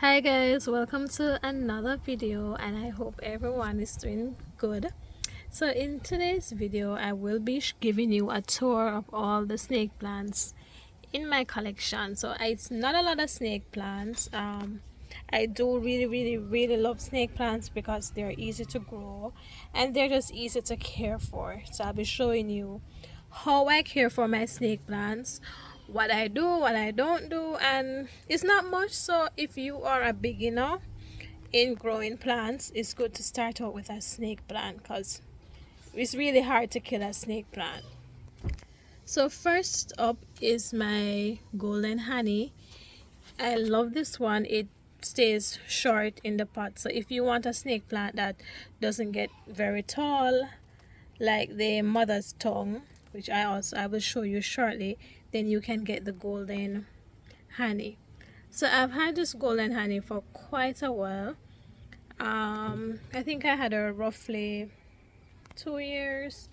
Hi guys, welcome to another video and I hope everyone is doing good. So in today's video I will be giving you a tour of all the snake plants in my collection. So it's not a lot of snake plants. I do really love snake plants because they're easy to grow and they're just easy to care for. So I'll be showing you how I care for my snake plants, what I do, what I don't do, and it's not much. So if you are a beginner in growing plants, it's good to start out with a snake plant because it's really hard to kill a snake plant. So first up is my golden honey. I love this one. It stays short in the pot, so if you want a snake plant that doesn't get very tall like the mother's tongue, which I will show you shortly, then you can get the golden honey. So I've had this golden honey for quite a while. I think I had her roughly 2 years.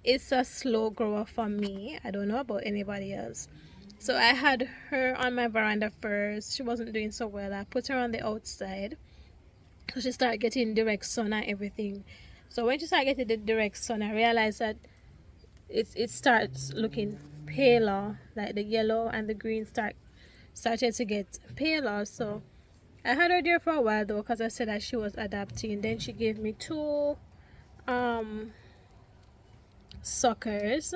It's a slow grower for me. I don't know about anybody else. So I had her on my veranda first. She wasn't doing so well. I put her on the outside, so she started getting direct sun and everything. So when she started getting the direct sun, I realized that it starts looking paler, like the yellow and the green started to get paler. So I had her there for a while though, because I said that she was adapting. Then she gave me two suckers,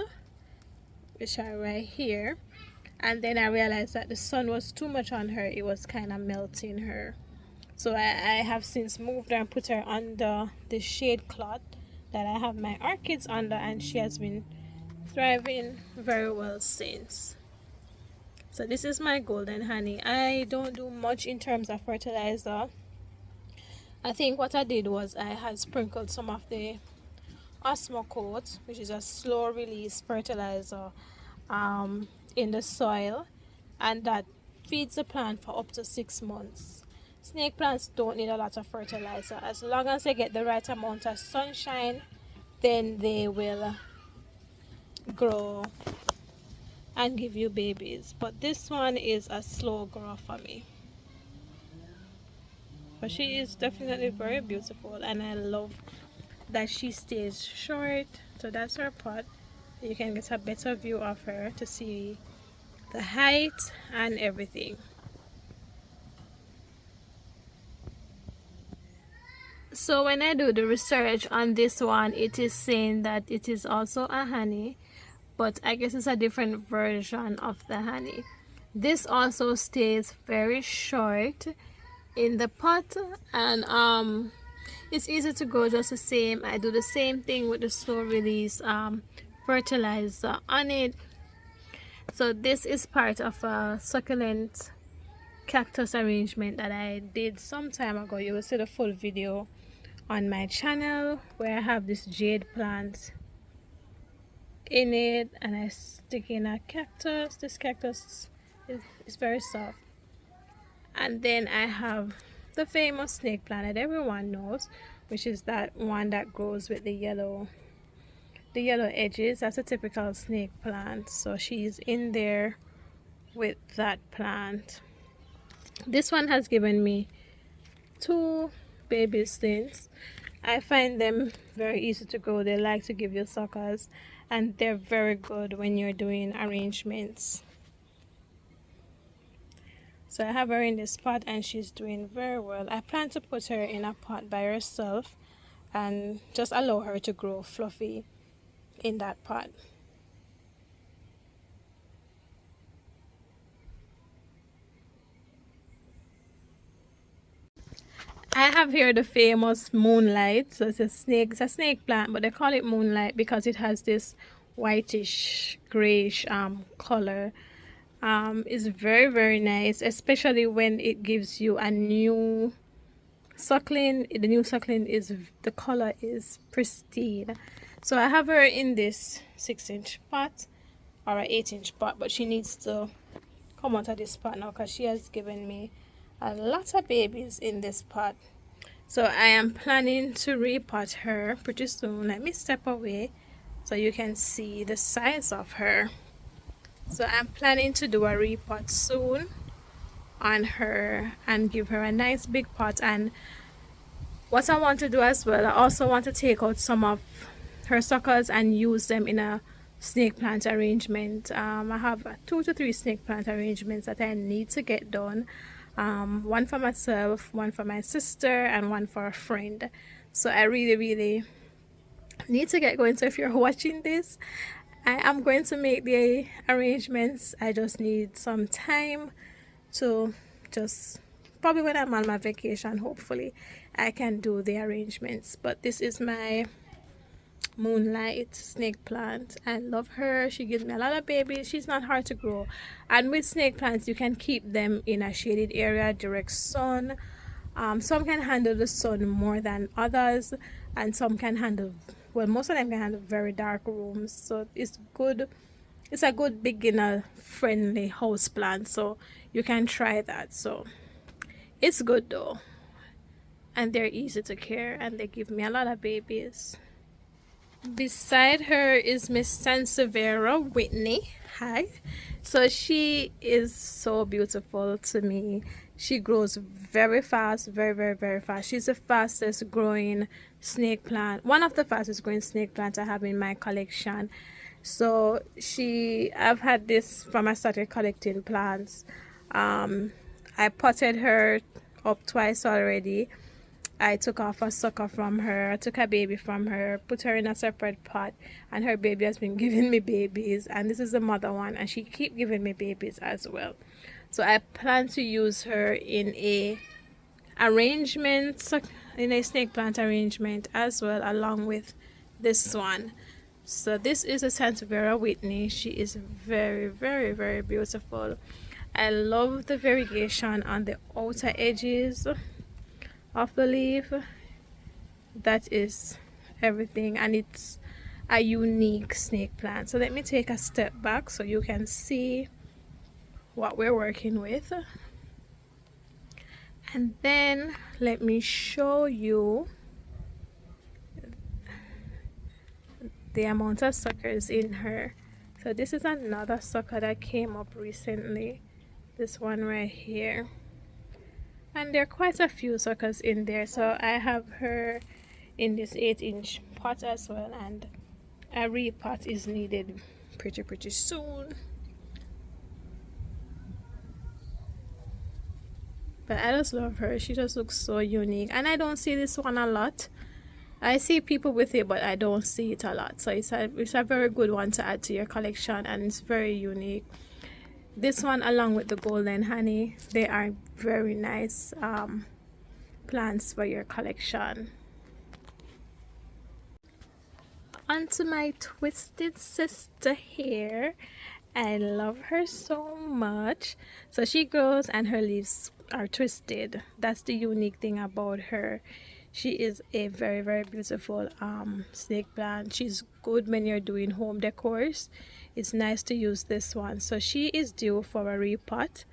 which are right here. And then I realized that the sun was too much on her. It was kind of melting her. So I have since moved her and put her under the shade cloth that I have my orchids under, and she has been thriving very well since. So this is my golden honey. I don't do much in terms of fertilizer. I think what I did was I had sprinkled some of the Osmocote, which is a slow release fertilizer, in the soil, and that feeds the plant for up to 6 months. Snake plants don't need a lot of fertilizer. As long as they get the right amount of sunshine, then they will grow and give you babies. But this one is a slow grower for me. But she is definitely very beautiful, and I love that she stays short. So that's her pot. You can get a better view of her to see the height and everything. So when I do the research on this one, it is saying that it is also a honey, but I guess it's a different version of the honey. This also stays very short in the pot, and it's easy to grow just the same. I do the same thing with the slow release fertilizer on it. So this is part of a succulent cactus arrangement that I did some time ago. You will see the full video on my channel where I have this jade plant in it, and I stick in a cactus. This cactus is very soft. And then I have the famous snake plant that everyone knows, which is that one that grows with the yellow edges. That's a typical snake plant. So she's in there with that plant. This one has given me 2 baby slings. I find them very easy to grow. They like to give you suckers, and they're very good when you're doing arrangements. So I have her in this pot and she's doing very well. I plan to put her in a pot by herself and just allow her to grow fluffy in that pot. I have here the famous Moonlight. So it's a snake plant, but they call it Moonlight because it has this whitish grayish color. It's very nice, especially when it gives you a new suckling. The new suckling is, the color is pristine. So I have her in this 6-inch pot or an 8-inch pot, but she needs to come out of this pot now because she has given me a lot of babies in this pot. So I am planning to repot her pretty soon. Let me step away so you can see the size of her. So I'm planning to do a repot soon. on her and give her a nice big pot. And what I want to do as well, I also want to take out some of her suckers and use them in a snake plant arrangement. I have 2 to 3 snake plant arrangements that I need to get done. One for myself, one for my sister, and one for a friend. So I really need to get going. So if you're watching this, I am going to make the arrangements. I just need some time to just, probably when I'm on my vacation, hopefully I can do the arrangements. But this is my Moonlight snake plant. I love her. She gives me a lot of babies. She's not hard to grow. And with snake plants, you can keep them in a shaded area, direct sun. Some can handle the sun more than others, and some can handle, well, most of them can handle very dark rooms. So it's good. It's a good beginner friendly house plant, so you can try that. So it's good though, and they're easy to care, and they give me a lot of babies. Beside her is Miss Sansevieria, Whitney. Hi. So she is so beautiful to me. She grows very fast, very fast. She's the fastest growing snake plant, one of the fastest growing snake plants I have in my collection. So I've had this from I started collecting plants. I potted her up twice already. I took off a sucker from her, I took a baby from her, put her in a separate pot, and her baby has been giving me babies, and this is the mother one, and she keep giving me babies as well. So I plan to use her in a arrangement, in a snake plant arrangement as well, along with this one. So this is a sansevieria Whitney. She is very beautiful. I love the variegation on the outer edges of the leaf. That is everything, and it's a unique snake plant. So let me take a step back so you can see what we're working with, and then let me show you the amount of suckers in her. So this is another sucker that came up recently, this one right here, and there are quite a few suckers in there. So I have her in this 8-inch pot as well, and a repot is needed pretty soon. But I just love her. She just looks so unique, and I don't see this one a lot. I see people with it, but I don't see it a lot. So it's a very good one to add to your collection, and it's very unique. This one, along with the golden honey, they are very nice plants for your collection. Onto my twisted sister here. I love her so much. So she grows and her leaves are twisted. That's the unique thing about her. She is a very beautiful snake plant. She's good when you're doing home decors. It's nice to use this one. So she is due for a repot.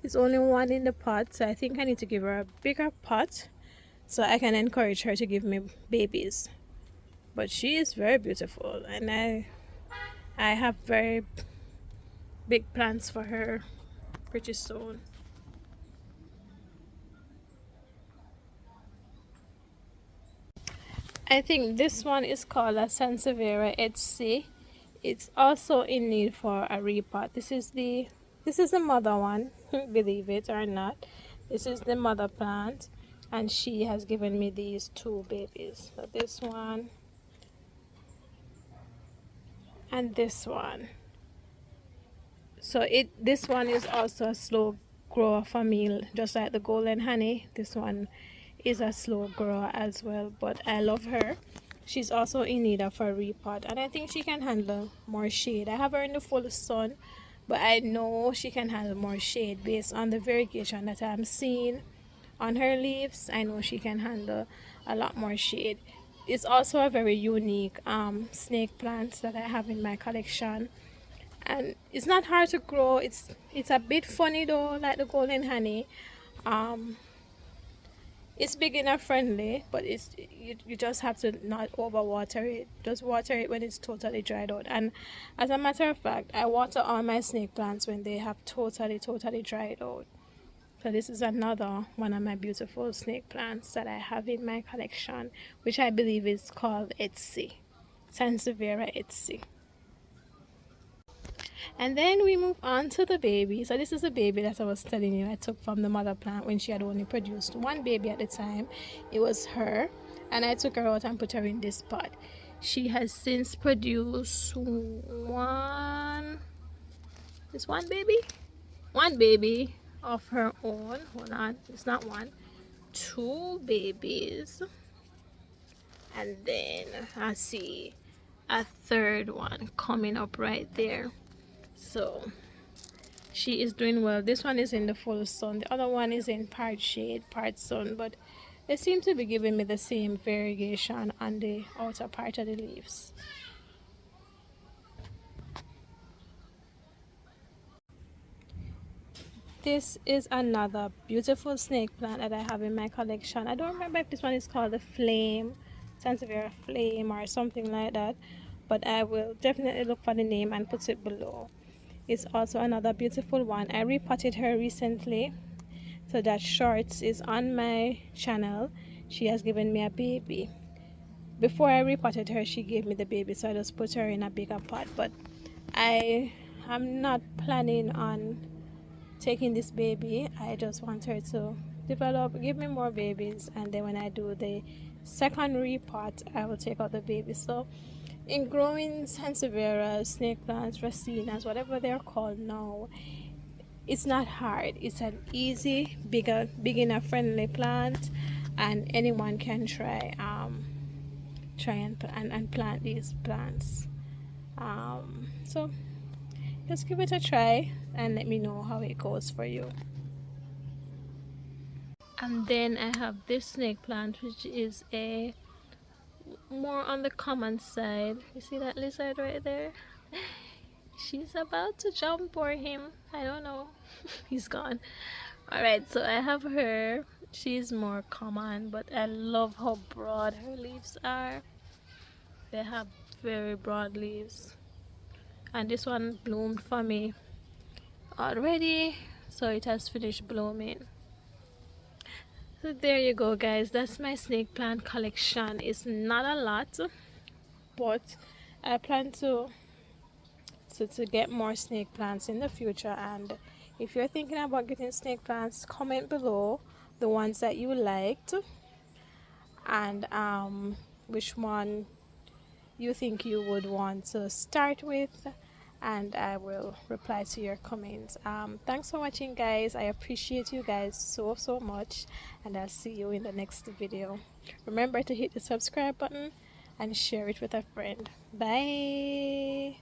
It's only one in the pot, so I think I need to give her a bigger pot so I can encourage her to give me babies. But she is very beautiful, and I have very big plans for her pretty soon. I think this one is called a sansevieria Etsy. It's also in need for a repot. This is the mother one, believe it or not. This is the mother plant, and she has given me these 2 babies. So this one and this one. So this one is also a slow grower for me, just like the golden honey. This one is a slow grower as well, but I love her. She's also in need of a repot, and I think she can handle more shade. I have her in the full sun, but I know she can handle more shade based on the variegation that I'm seeing on her leaves. I know she can handle a lot more shade. It's also a very unique snake plant that I have in my collection, and it's not hard to grow. It's a bit funny though, like the golden honey. It's beginner friendly, but you just have to not overwater it. Just water it when it's totally dried out. And as a matter of fact, I water all my snake plants when they have totally dried out. So this is another one of my beautiful snake plants that I have in my collection, which I believe is called Etsy, sansevieria Etsy. And then we move on to the baby. So this is a baby that I was telling you I took from the mother plant when she had only produced one baby at the time. It was her, and I took her out and put her in this pot. She has since produced one baby of her own. Hold on, it's not one, two babies, and then I see a third one coming up right there. So she is doing well. This one is in the full sun, the other one is in part shade, part sun, but they seem to be giving me the same variegation on the outer part of the leaves. This is another beautiful snake plant that I have in my collection. I don't remember if this one is called the flame, sansevieria flame or something like that, but I will definitely look for the name and put it below. It's also another beautiful one. I repotted her recently, so that shorts is on my channel. She has given me a baby. Before I repotted her, she gave me the baby, so I just put her in a bigger pot, but I am not planning on taking this baby. I just want her to develop, give me more babies, and then when I do the second repot, I will take out the baby. So in growing sansevieria, snake plants, racenas, whatever they're called now, it's not hard. It's an easy, beginner friendly plant, and anyone can try and plant these plants. So just give it a try and let me know how it goes for you. And then I have this snake plant, which is a more on the common side. You see that lizard right there? She's about to jump for him. I don't know. He's gone. Alright, so I have her. She's more common, but I love how broad her leaves are. They have very broad leaves. And this one bloomed for me already, so it has finished blooming. So there you go, guys. That's my snake plant collection. It's not a lot, but I plan to get more snake plants in the future. And if you're thinking about getting snake plants, comment below the ones that you liked and which one you think you would want to start with, and I will reply to your comments. Thanks for watching, guys. I appreciate you guys so much, and I'll see you in the next video. Remember to hit the subscribe button and share it with a friend. Bye.